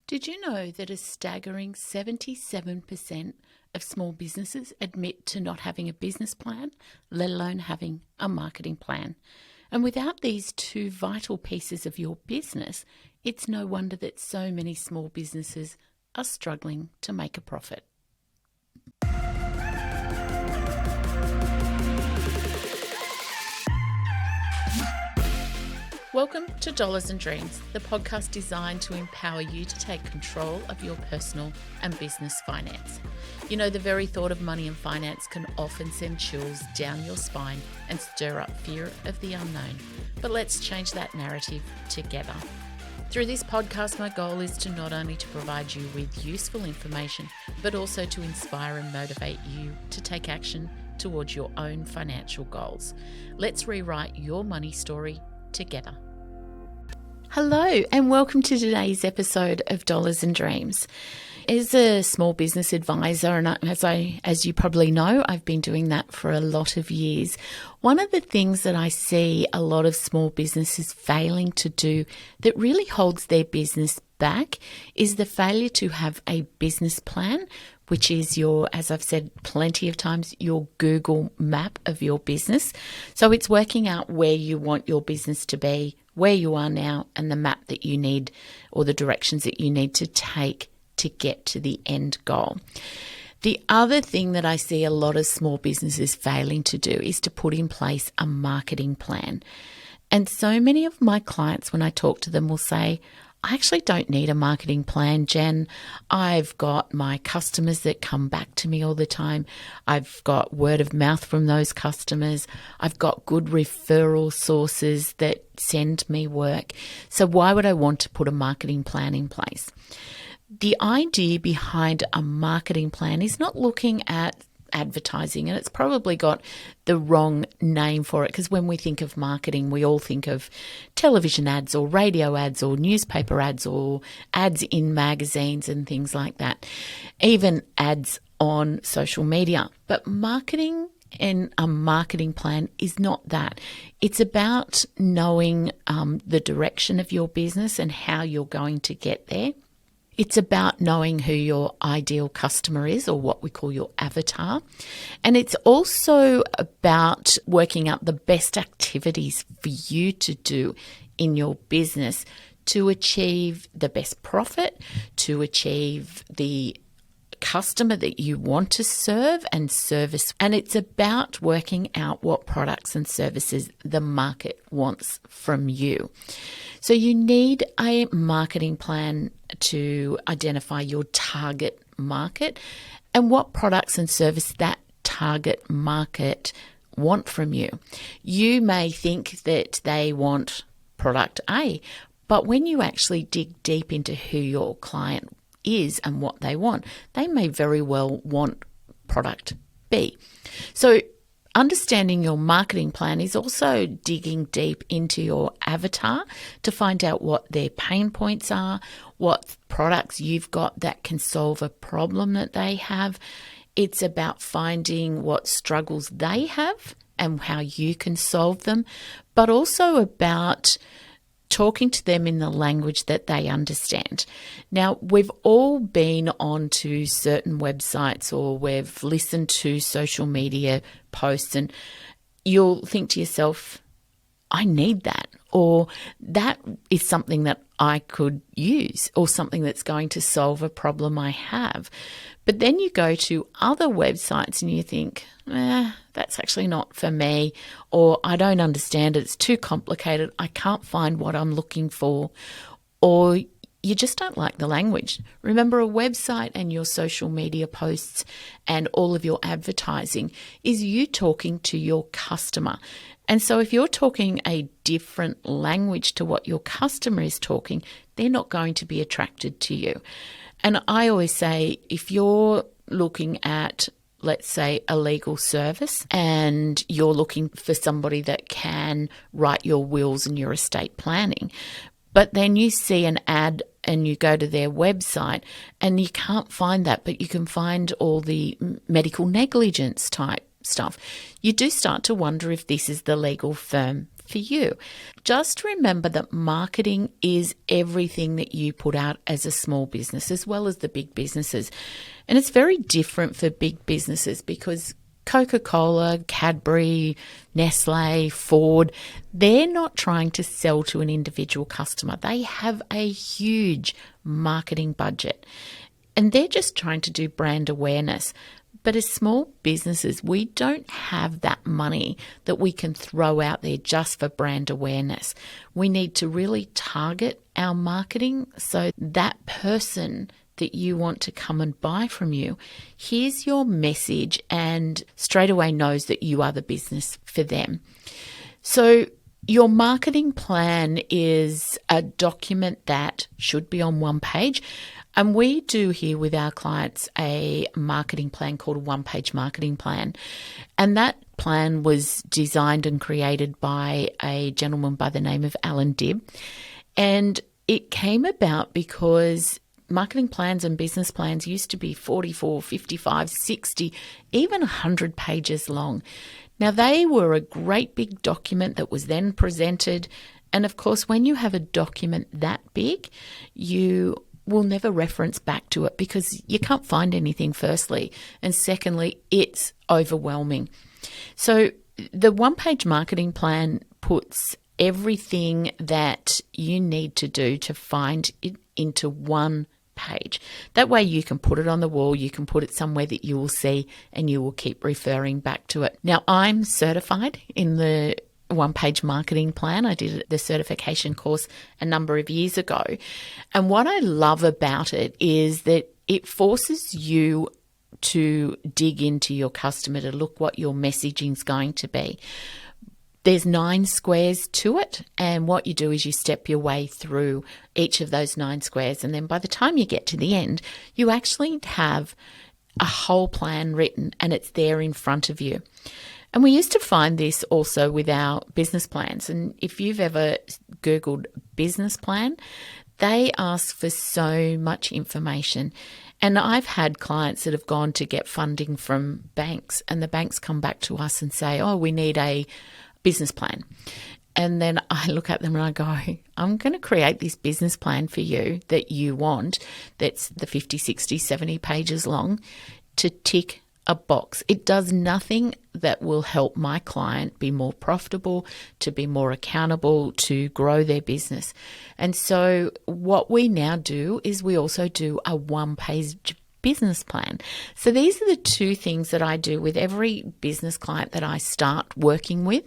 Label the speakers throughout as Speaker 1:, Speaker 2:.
Speaker 1: Did you know that a staggering 77% of small businesses admit to not having a business plan, let alone having a marketing plan? And without these two vital pieces of your business, it's no wonder that so many small businesses are struggling to make a profit. Welcome to Dollars and Dreams, the podcast designed to empower you to take control of your personal and business finance. You know, the very thought of money and finance can often send chills down your spine and stir up fear of the unknown. But let's change that narrative together. Through this podcast, my goal is to not only to provide you with useful information, but also to inspire and motivate you to take action towards your own financial goals. Let's rewrite your money story together. Hello and welcome to today's episode of Dollars and Dreams. As a small business advisor, and as you probably know, I've been doing that for a lot of years. One of the things that I see a lot of small businesses failing to do that really holds their business back is the failure to have a business plan, which is as I've said plenty of times, your Google map of your business. So it's working out where you want your business to be, where you are now, and the map that you need or the directions that you need to take to get to the end goal. The other thing that I see a lot of small businesses failing to do is to put in place a marketing plan. And so many of my clients, when I talk to them, will say, I actually don't need a marketing plan, Jen. I've got my customers that come back to me all the time. I've got word of mouth from those customers. I've got good referral sources that send me work. So why would I want to put a marketing plan in place? The idea behind a marketing plan is not looking at advertising, and it's probably got the wrong name for it, because when we think of marketing, we all think of television ads or radio ads or newspaper ads or ads in magazines and things like that, even ads on social media. But marketing and a marketing plan is not that. It's about knowing the direction of your business and how you're going to get there. It's about knowing who your ideal customer is, or what we call your avatar. And it's also about working out the best activities for you to do in your business to achieve the best profit, to achieve the customer that you want to serve and service. And it's about working out what products and services the market wants from you. So you need a marketing plan to identify your target market and what products and service that target market want from you. You may think that they want product A, but when you actually dig deep into who your client is and what they want, they may very well want product B. So understanding your marketing plan is also digging deep into your avatar to find out what their pain points are, what products you've got that can solve a problem that they have. It's about finding what struggles they have and how you can solve them, but also about talking to them in the language that they understand. Now, we've all been onto certain websites or we've listened to social media posts, and you'll think to yourself, I need that, or that is something that I could use, or something that's going to solve a problem I have. But then you go to other websites and you think, that's actually not for me, or I don't understand it, it's too complicated, I can't find what I'm looking for, or you just don't like the language. Remember, a website and your social media posts and all of your advertising is you talking to your customer. And so if you're talking a different language to what your customer is talking, they're not going to be attracted to you. And I always say, if you're looking at, let's say, a legal service and you're looking for somebody that can write your wills and your estate planning, but then you see an ad and you go to their website and you can't find that, but you can find all the medical negligence type stuff, you do start to wonder if this is the legal firm for you. Just remember that marketing is everything that you put out as a small business, as well as the big businesses. And it's very different for big businesses because Coca-Cola, Cadbury, Nestle, Ford, they're not trying to sell to an individual customer. They have a huge marketing budget and they're just trying to do brand awareness. But as small businesses, we don't have that money that we can throw out there just for brand awareness. We need to really target our marketing so that person that you want to come and buy from you hears your message and straight away knows that you are the business for them. So your marketing plan is a document that should be on one page. And we do here with our clients a marketing plan called a one-page marketing plan. And that plan was designed and created by a gentleman by the name of Alan Dibb. And it came about because marketing plans and business plans used to be 44, 55, 60, even 100 pages long. Now, they were a great big document that was then presented. And of course, when you have a document that big, you will never reference back to it because you can't find anything, firstly. And secondly, it's overwhelming. So the one-page marketing plan puts everything that you need to do to find it into one page. That way you can put it on the wall, you can put it somewhere that you will see and you will keep referring back to it. Now, I'm certified in the one-page marketing plan. I did the certification course a number of years ago. And what I love about it is that it forces you to dig into your customer, to look what your messaging is going to be. There's 9 squares to it, and what you do is you step your way through each of those 9 squares, and then by the time you get to the end, you actually have a whole plan written and it's there in front of you. And we used to find this also with our business plans. And if you've ever Googled business plan, they ask for so much information. And I've had clients that have gone to get funding from banks, and the banks come back to us and say, oh, we need a business plan. And then I look at them and I go, I'm going to create this business plan for you that you want, that's the 50, 60, 70 pages long, to tick a box. It does nothing that will help my client be more profitable, to be more accountable, to grow their business. And so what we now do is we also do a one-page business plan. So these are the 2 things that I do with every business client that I start working with.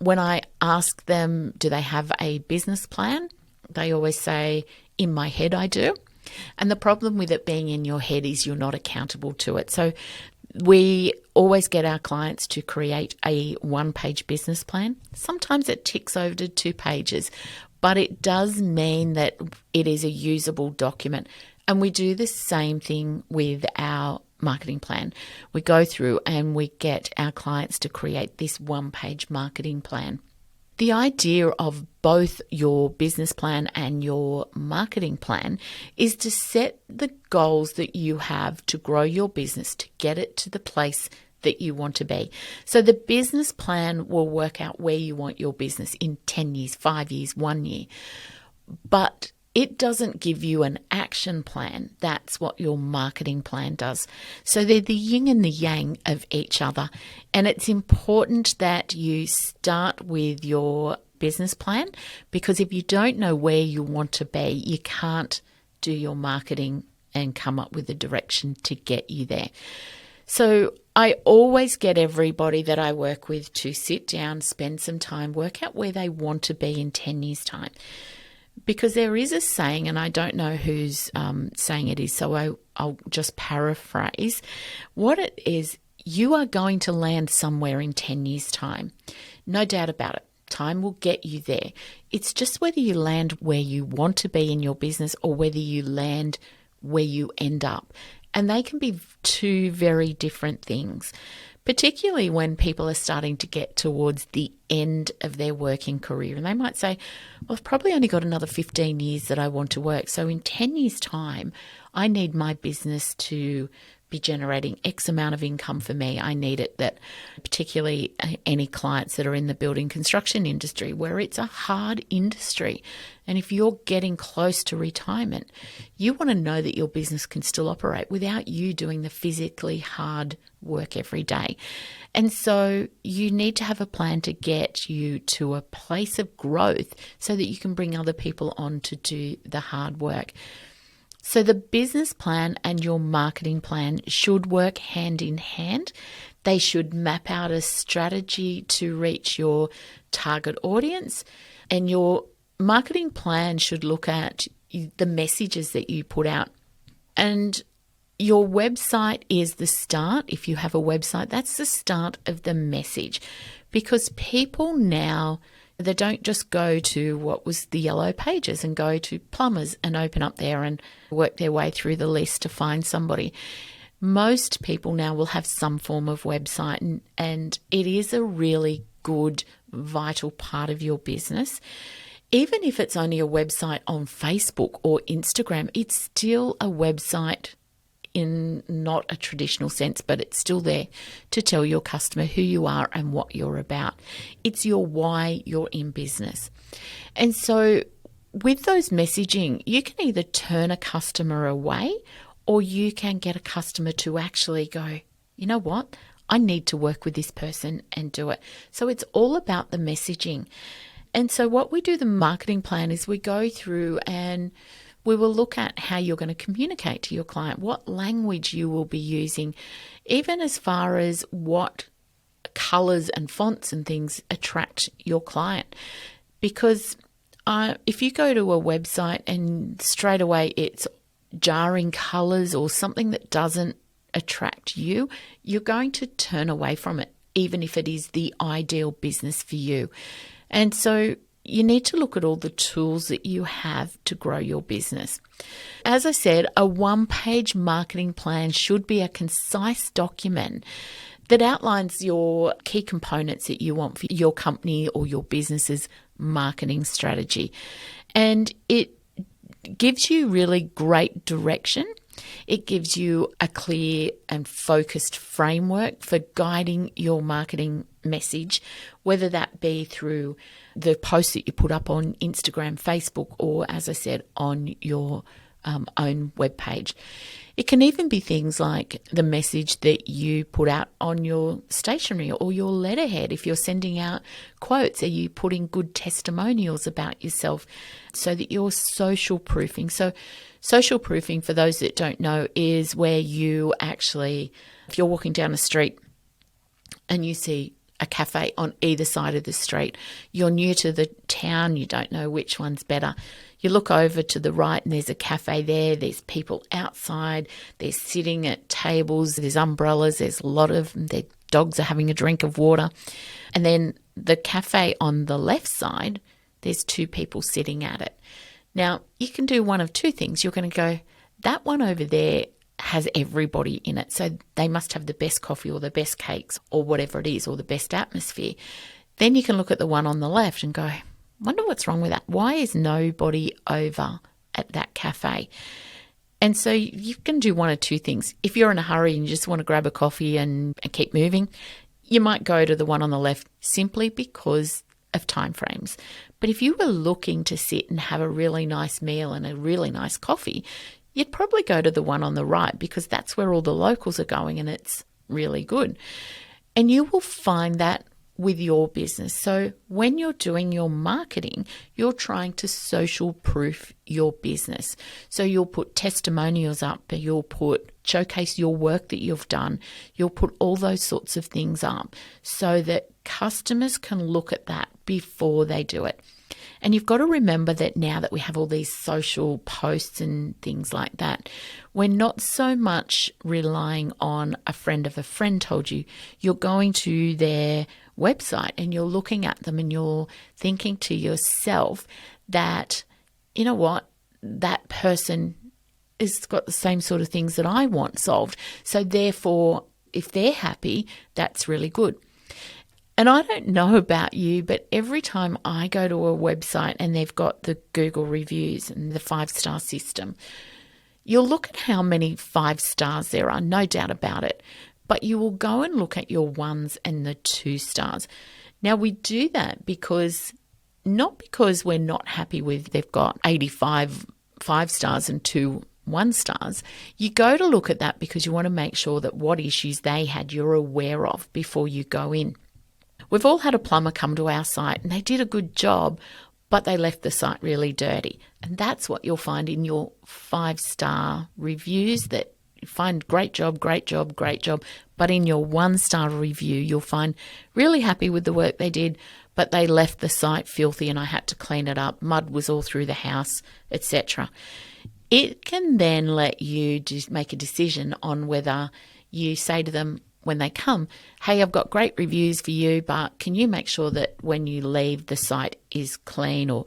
Speaker 1: When I ask them, do they have a business plan? They always say, in my head, I do. And the problem with it being in your head is you're not accountable to it. So we always get our clients to create a one-page business plan. Sometimes it ticks over to 2 pages, but it does mean that it is a usable document. And we do the same thing with our marketing plan. We go through and we get our clients to create this one-page marketing plan. The idea of both your business plan and your marketing plan is to set the goals that you have to grow your business, to get it to the place that you want to be. So the business plan will work out where you want your business in 10 years, 5 years, 1 year. But it doesn't give you an action plan. That's what your marketing plan does. So they're the yin and the yang of each other. And it's important that you start with your business plan, because if you don't know where you want to be, you can't do your marketing and come up with a direction to get you there. So I always get everybody that I work with to sit down, spend some time, work out where they want to be in 10 years' time. Because there is a saying, and I don't know whose saying it is, so I'll just paraphrase. What it is, you are going to land somewhere in 10 years' time. No doubt about it. Time will get you there. It's just whether you land where you want to be in your business or whether you land where you end up. And they can be 2 very different things, particularly when people are starting to get towards the end of their working career. And they might say, well, I've probably only got another 15 years that I want to work. So in 10 years' time, I need my business to be generating X amount of income for me. I need it. That particularly any clients that are in the building construction industry, where it's a hard industry. And if you're getting close to retirement, you want to know that your business can still operate without you doing the physically hard work every day. And so you need to have a plan to get you to a place of growth so that you can bring other people on to do the hard work. So the business plan and your marketing plan should work hand in hand. They should map out a strategy to reach your target audience, and your marketing plan should look at the messages that you put out. And your website is the start. If you have a website, that's the start of the message, because people now, they don't just go to what was the yellow pages and go to plumbers and open up there and work their way through the list to find somebody. Most people now will have some form of website, and it is a really good, vital part of your business. Even if it's only a website on Facebook or Instagram, it's still a website in not a traditional sense, but it's still there to tell your customer who you are and what you're about. It's your why you're in business. And so with those messaging, you can either turn a customer away, or you can get a customer to actually go, you know what, I need to work with this person and do it. So it's all about the messaging. And so what we do, the marketing plan, is we go through and we will look at how you're going to communicate to your client, what language you will be using, even as far as what colors and fonts and things attract your client. Because if you go to a website and straight away it's jarring colors or something that doesn't attract you, you're going to turn away from it, even if it is the ideal business for you. And so you need to look at all the tools that you have to grow your business. As I said, a one-page marketing plan should be a concise document that outlines your key components that you want for your company or your business's marketing strategy. And it gives you really great direction. It gives you a clear and focused framework for guiding your marketing message, whether that be through the posts that you put up on Instagram, Facebook, or, as I said, on your own webpage. It can even be things like the message that you put out on your stationery or your letterhead. If you're sending out quotes, are you putting good testimonials about yourself so that you're social proofing? So social proofing, for those that don't know, is where you actually, if you're walking down a street and you see a cafe on either side of the street, you're new to the town, you don't know which one's better. You look over to the right and there's a cafe there, there's people outside, they're sitting at tables, there's umbrellas, there's a lot of them, their dogs are having a drink of water. And then the cafe on the left side, there's two people sitting at it. Now, you can do one of two things. You're going to go, that one over there has everybody in it, so they must have the best coffee or the best cakes or whatever it is, or the best atmosphere. Then you can look at the one on the left and go, wonder what's wrong with that. Why is nobody over at that cafe? And so you can do one of two things. If you're in a hurry and you just want to grab a coffee and keep moving, you might go to the one on the left simply because of time frames. But if you were looking to sit and have a really nice meal and a really nice coffee, you'd probably go to the one on the right because that's where all the locals are going and it's really good. And you will find that with your business. So when you're doing your marketing, you're trying to social proof your business. So you'll put testimonials up, you'll showcase your work that you've done. You'll put all those sorts of things up so that customers can look at that before they do it. And you've got to remember that now that we have all these social posts and things like that, we're not so much relying on a friend of a friend told you. You're going to their website and you're looking at them and you're thinking to yourself that, you know what, that person has got the same sort of things that I want solved. So therefore, if they're happy, that's really good. And I don't know about you, but every time I go to a website and they've got the Google reviews and the 5-star system, You'll look at how many 5 stars there are, no doubt about it, but you will go and look at your 1s and the 2 stars. Now, we do that not because we're not happy with they've got 85 5 stars and 2 1 stars. You go to look at that because you want to make sure that what issues they had you're aware of before you go in. We've all had a plumber come to our site and they did a good job, but they left the site really dirty. And that's what you'll find in your 5-star reviews, that you find great job, great job, great job. But in your 1-star review, you'll find really happy with the work they did, but they left the site filthy and I had to clean it up. Mud was all through the house, etc. It can then let you just make a decision on whether you say to them when they come, hey, I've got great reviews for you, but can you make sure that when you leave the site is clean, or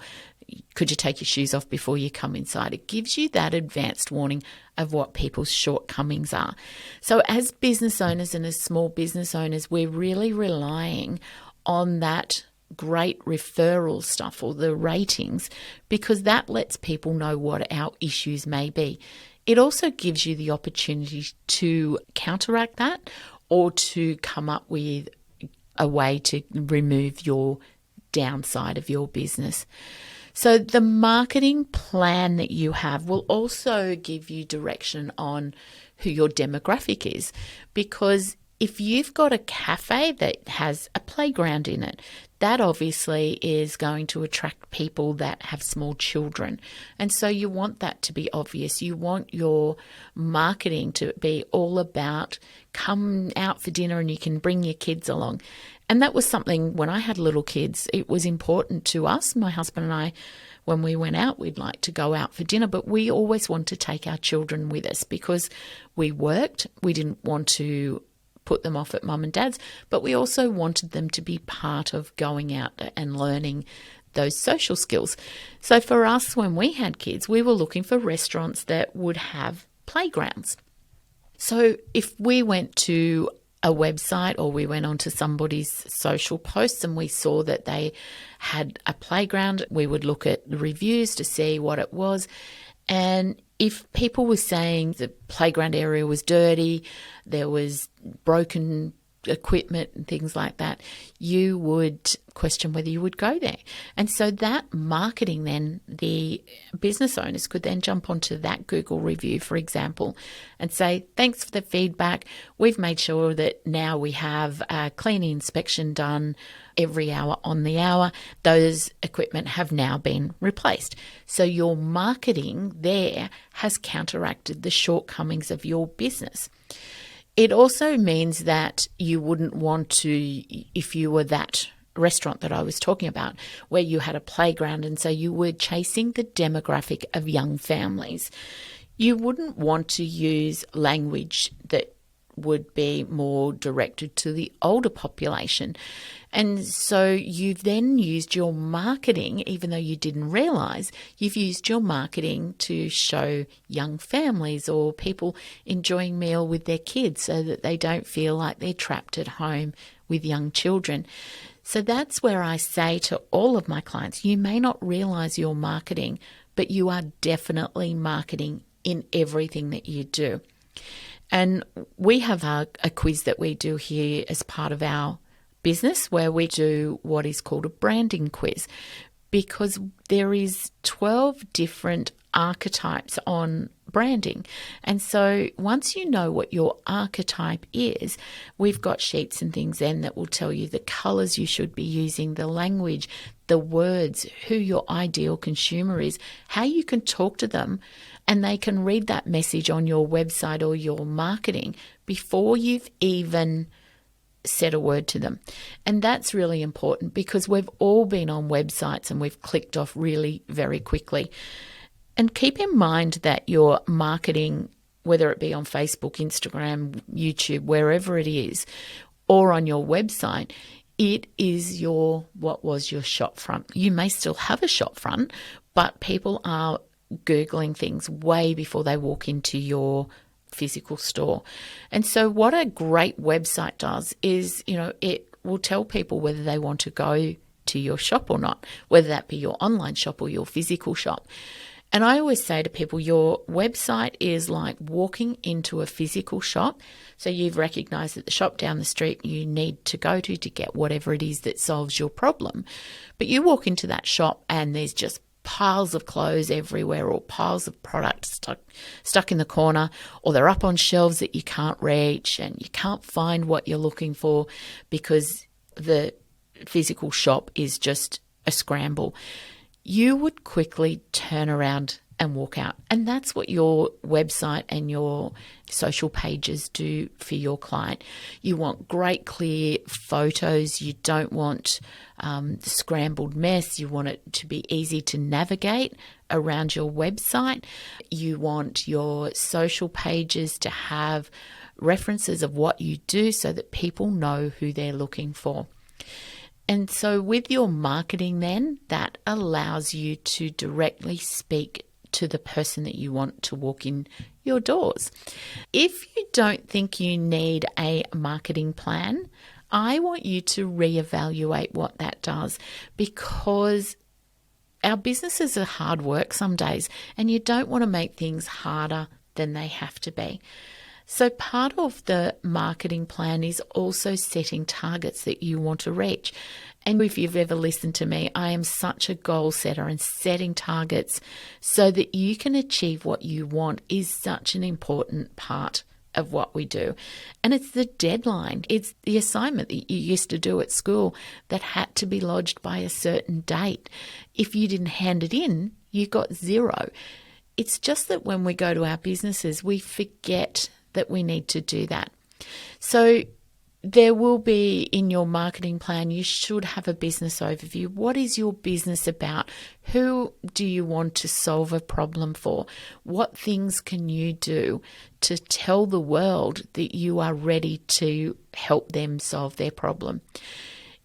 Speaker 1: could you take your shoes off before you come inside? It gives you that advanced warning of what people's shortcomings are. So as business owners and as small business owners, we're really relying on that great referral stuff or the ratings, because that lets people know what our issues may be. It also gives you the opportunity to counteract that or to come up with a way to remove your downside of your business. So the marketing plan that you have will also give you direction on who your demographic is, because if you've got a cafe that has a playground in it, that obviously is going to attract people that have small children. And so you want that to be obvious. You want your marketing to be all about come out for dinner and you can bring your kids along. And that was something when I had little kids, it was important to us, my husband and I, when we went out, we'd like to go out for dinner, but we always wanted to take our children with us because we worked. We didn't want to put them off at mum and dad's, but we also wanted them to be part of going out and learning those social skills. So for us, when we had kids, we were looking for restaurants that would have playgrounds. So if we went to a website or we went onto somebody's social posts and we saw that they had a playground, we would look at the reviews to see what it was. And if people were saying the playground area was dirty, there was broken equipment and things like that, you would question whether you would go there. And so that marketing then, the business owners could then jump onto that Google review, for example, and say, thanks for the feedback. We've made sure that now we have a cleaning inspection done every hour on the hour. Those equipment have now been replaced. So your marketing there has counteracted the shortcomings of your business. It also means that you wouldn't want to, if you were that restaurant that I was talking about, where you had a playground and so you were chasing the demographic of young families, you wouldn't want to use language that would be more directed to the older population. And so you've then used your marketing, even though you didn't realise, you've used your marketing to show young families or people enjoying meal with their kids so that they don't feel like they're trapped at home with young children. So that's where I say to all of my clients, you may not realise you're marketing, but you are definitely marketing in everything that you do. And we have a quiz that we do here as part of our business where we do what is called a branding quiz, because there is 12 different archetypes on branding. And so once you know what your archetype is, we've got sheets and things then that will tell you the colours you should be using, the language, the words, who your ideal consumer is, how you can talk to them, and they can read that message on your website or your marketing before you've even said a word to them. And that's really important because we've all been on websites and we've clicked off really very quickly. And keep in mind that your marketing, whether it be on Facebook, Instagram, YouTube, wherever it is, or on your website, it is what was your shop front. You may still have a shop front, but people are Googling things way before they walk into your physical store. And so what a great website does is, it will tell people whether they want to go to your shop or not, whether that be your online shop or your physical shop. And I always say to people, your website is like walking into a physical shop. So you've recognized that the shop down the street you need to go to get whatever it is that solves your problem. But you walk into that shop and there's just piles of clothes everywhere, or piles of products stuck in the corner, or they're up on shelves that you can't reach and you can't find what you're looking for because the physical shop is just a scramble. You would quickly turn around and walk out. And that's what your website and your social pages do for your client. You want great, clear photos. You don't want scrambled mess. You want it to be easy to navigate around your website. You want your social pages to have references of what you do so that people know who they're looking for. And so with your marketing then, that allows you to directly speak to the person that you want to walk in your doors. If you don't think you need a marketing plan, I want you to reevaluate what that does, because our businesses are hard work some days and you don't want to make things harder than they have to be. So part of the marketing plan is also setting targets that you want to reach. And if you've ever listened to me, I am such a goal setter, and setting targets so that you can achieve what you want is such an important part of what we do. And it's the deadline. It's the assignment that you used to do at school that had to be lodged by a certain date. If you didn't hand it in, you got 0. It's just that when we go to our businesses, we forget that we need to do that. So there will be in your marketing plan, you should have a business overview. What is your business about? Who do you want to solve a problem for? What things can you do to tell the world that you are ready to help them solve their problem?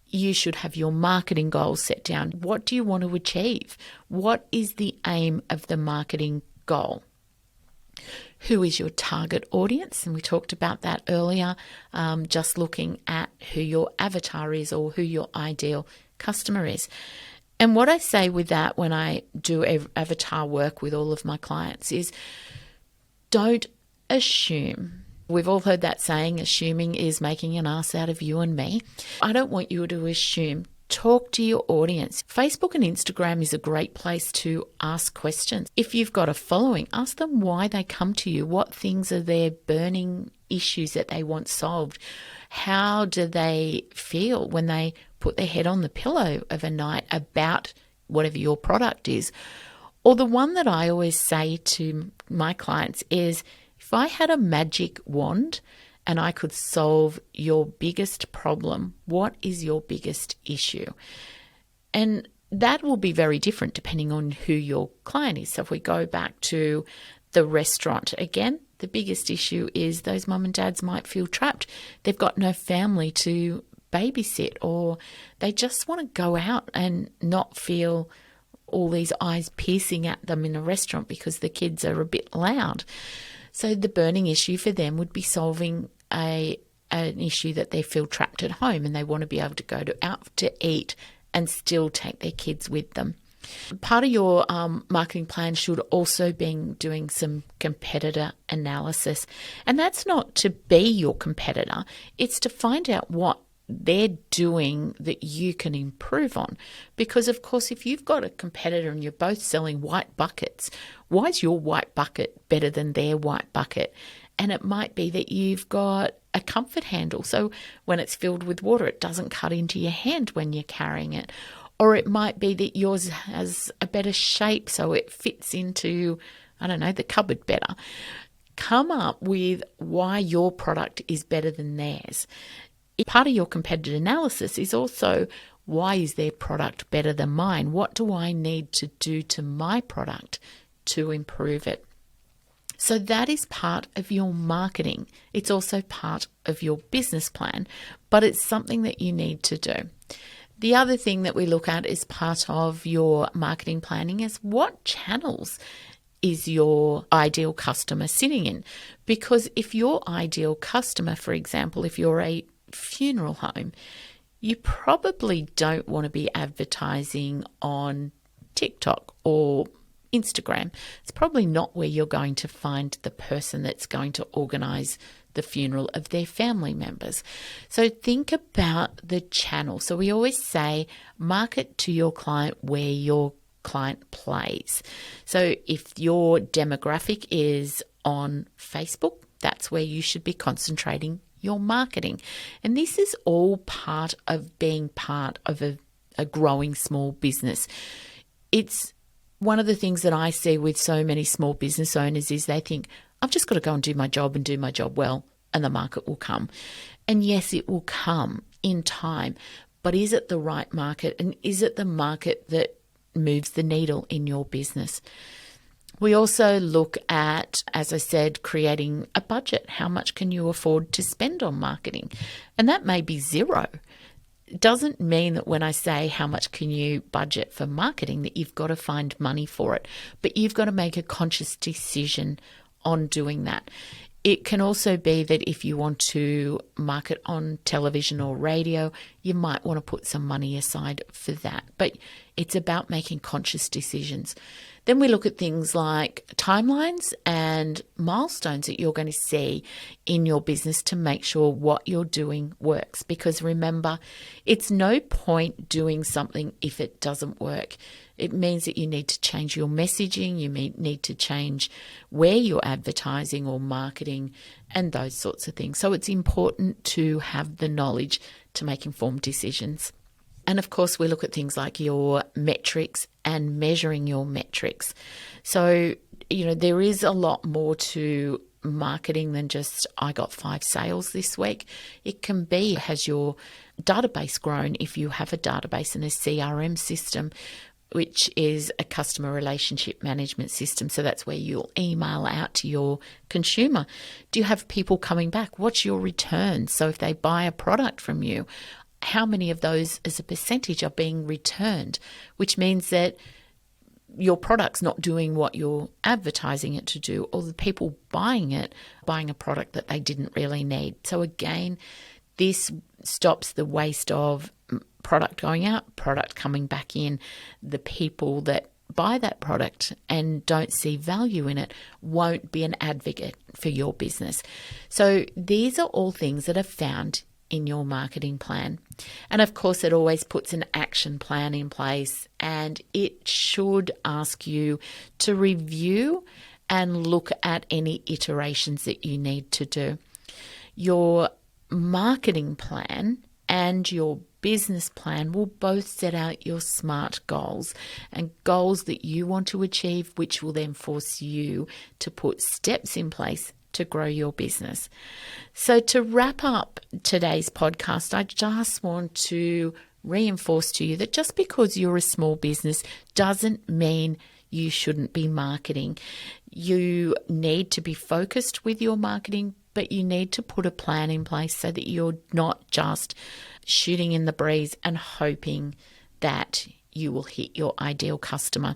Speaker 1: You should have your marketing goals set down. What do you want to achieve? What is the aim of the marketing goal? Who is your target audience? And we talked about that earlier, just looking at who your avatar is or who your ideal customer is. And what I say with that when I do avatar work with all of my clients is don't assume. We've all heard that saying, assuming is making an ass out of you and me. I don't want you to assume. Talk to your audience. Facebook and Instagram is a great place to ask questions. If you've got a following, ask them why they come to you. What things are their burning issues that they want solved? How do they feel when they put their head on the pillow of a night about whatever your product is? Or the one that I always say to my clients is, if I had a magic wand and I could solve your biggest problem, what is your biggest issue? And that will be very different depending on who your client is. So if we go back to the restaurant, again, the biggest issue is those mum and dads might feel trapped. They've got no family to babysit, or they just want to go out and not feel all these eyes piercing at them in a restaurant because the kids are a bit loud. So the burning issue for them would be solving an issue that they feel trapped at home and they want to be able to go out to eat and still take their kids with them. Part of your marketing plan should also be doing some competitor analysis. And that's not to be your competitor. It's to find out what they're doing that you can improve on. Because, of course, if you've got a competitor and you're both selling white buckets, why is your white bucket better than their white bucket? And it might be that you've got a comfort handle. So when it's filled with water, it doesn't cut into your hand when you're carrying it. Or it might be that yours has a better shape so it fits into, the cupboard better. Come up with why your product is better than theirs. Part of your competitor analysis is also, why is their product better than mine? What do I need to do to my product to improve it? So that is part of your marketing. It's also part of your business plan, but it's something that you need to do. The other thing that we look at as part of your marketing planning is what channels is your ideal customer sitting in? Because if your ideal customer, for example, if you're a funeral home, you probably don't want to be advertising on TikTok or Instagram. It's probably not where you're going to find the person that's going to organize the funeral of their family members. So think about the channel. So we always say market to your client where your client plays. So if your demographic is on Facebook, that's where you should be concentrating your marketing. And this is all part of being part of a growing small business. It's one of the things that I see with so many small business owners is they think, I've just got to go and do my job and do my job well, and the market will come. And yes, it will come in time, but is it the right market? And is it the market that moves the needle in your business? We also look at, as I said, creating a budget. How much can you afford to spend on marketing? And that may be zero. It doesn't mean that when I say how much can you budget for marketing that you've got to find money for it, but you've got to make a conscious decision on doing that. It can also be that if you want to market on television or radio, you might want to put some money aside for that. But it's about making conscious decisions. Then we look at things like timelines and milestones that you're going to see in your business to make sure what you're doing works. Because remember, it's no point doing something if it doesn't work. It means that you need to change your messaging, you need to change where you're advertising or marketing and those sorts of things. So it's important to have the knowledge to make informed decisions. And of course, we look at things like your metrics and measuring your metrics. So, there is a lot more to marketing than just, I got 5 sales this week. It can be, has your database grown if you have a database and a CRM system, which is a customer relationship management system. So that's where you'll email out to your consumer. Do you have people coming back? What's your return? So if they buy a product from you, how many of those as a percentage are being returned, which means that your product's not doing what you're advertising it to do, or the people buying a product that they didn't really need. So again, this stops the waste of product going out, product coming back in. The people that buy that product and don't see value in it won't be an advocate for your business. So these are all things that are found in your marketing plan. And of course, it always puts an action plan in place, and it should ask you to review and look at any iterations that you need to do. Your marketing plan and your business plan will both set out your SMART goals and goals that you want to achieve, which will then force you to put steps in place to grow your business. So to wrap up today's podcast, I just want to reinforce to you that just because you're a small business doesn't mean you shouldn't be marketing. You need to be focused with your marketing, but you need to put a plan in place so that you're not just shooting in the breeze and hoping that you will hit your ideal customer.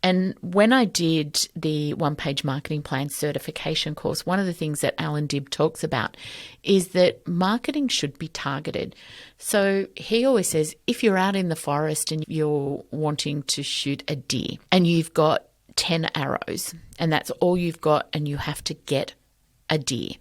Speaker 1: And when I did the one-page marketing plan certification course, one of the things that Alan Dibb talks about is that marketing should be targeted. So he always says, if you're out in the forest and you're wanting to shoot a deer and you've got 10 arrows and that's all you've got and you have to get a deer,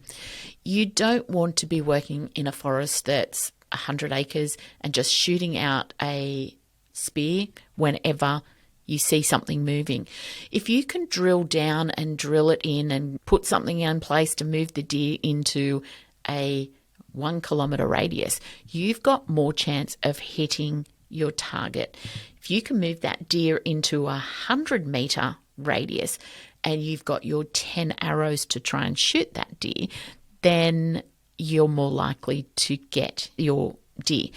Speaker 1: you don't want to be working in a forest that's 100 acres and just shooting out a spear whenever you see something moving. If you can drill down and drill it in and put something in place to move the deer into a 1 kilometre radius, you've got more chance of hitting your target. If you can move that deer into a 100 metre radius and you've got your 10 arrows to try and shoot that deer, then you're more likely to get your deer.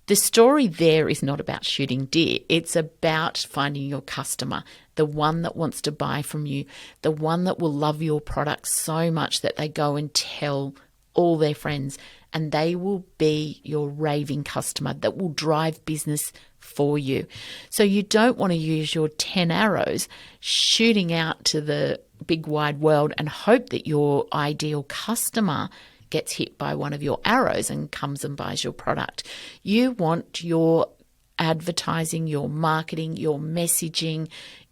Speaker 1: The story there is not about shooting deer. It's about finding your customer, the one that wants to buy from you, the one that will love your product so much that they go and tell all their friends, and they will be your raving customer that will drive business for you. So you don't want to use your 10 arrows shooting out to the big wide world and hope that your ideal customer gets hit by one of your arrows and comes and buys your product. You want your advertising, your marketing, your messaging,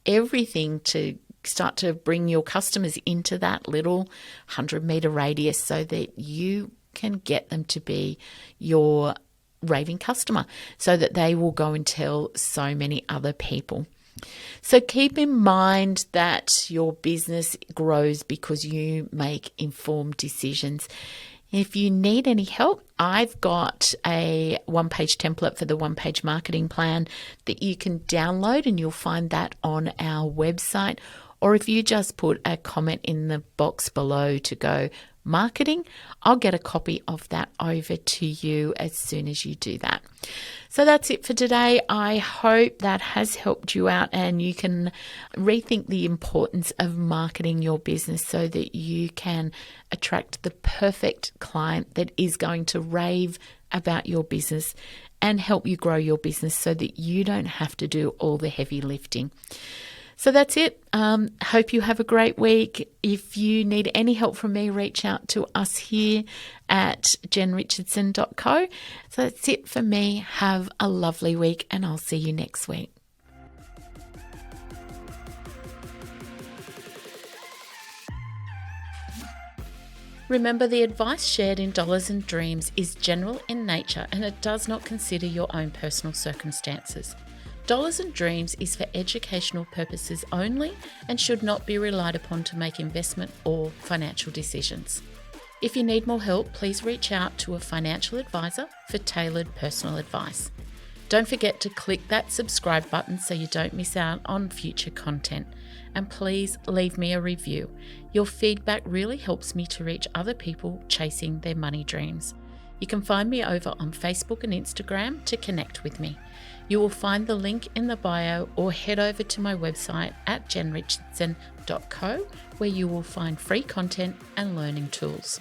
Speaker 1: everything to start to bring your customers into that little 100-meter radius so that you can get them to be your raving customer so that they will go and tell so many other people. So keep in mind that your business grows because you make informed decisions. If you need any help, I've got a one-page template for the one-page marketing plan that you can download, and you'll find that on our website. Or if you just put a comment in the box below to go marketing, I'll get a copy of that over to you as soon as you do that. So that's it for today. I hope that has helped you out and you can rethink the importance of marketing your business so that you can attract the perfect client that is going to rave about your business and help you grow your business so that you don't have to do all the heavy lifting. So that's it. Hope you have a great week. If you need any help from me, reach out to us here at jenrichardson.co. So that's it for me. Have a lovely week and I'll see you next week. Remember, the advice shared in Dollars and Dreams is general in nature and it does not consider your own personal circumstances. Dollars and Dreams is for educational purposes only and should not be relied upon to make investment or financial decisions. If you need more help, please reach out to a financial advisor for tailored personal advice. Don't forget to click that subscribe button so you don't miss out on future content. And please leave me a review. Your feedback really helps me to reach other people chasing their money dreams. You can find me over on Facebook and Instagram to connect with me. You will find the link in the bio or head over to my website at jenrichardson.co where you will find free content and learning tools.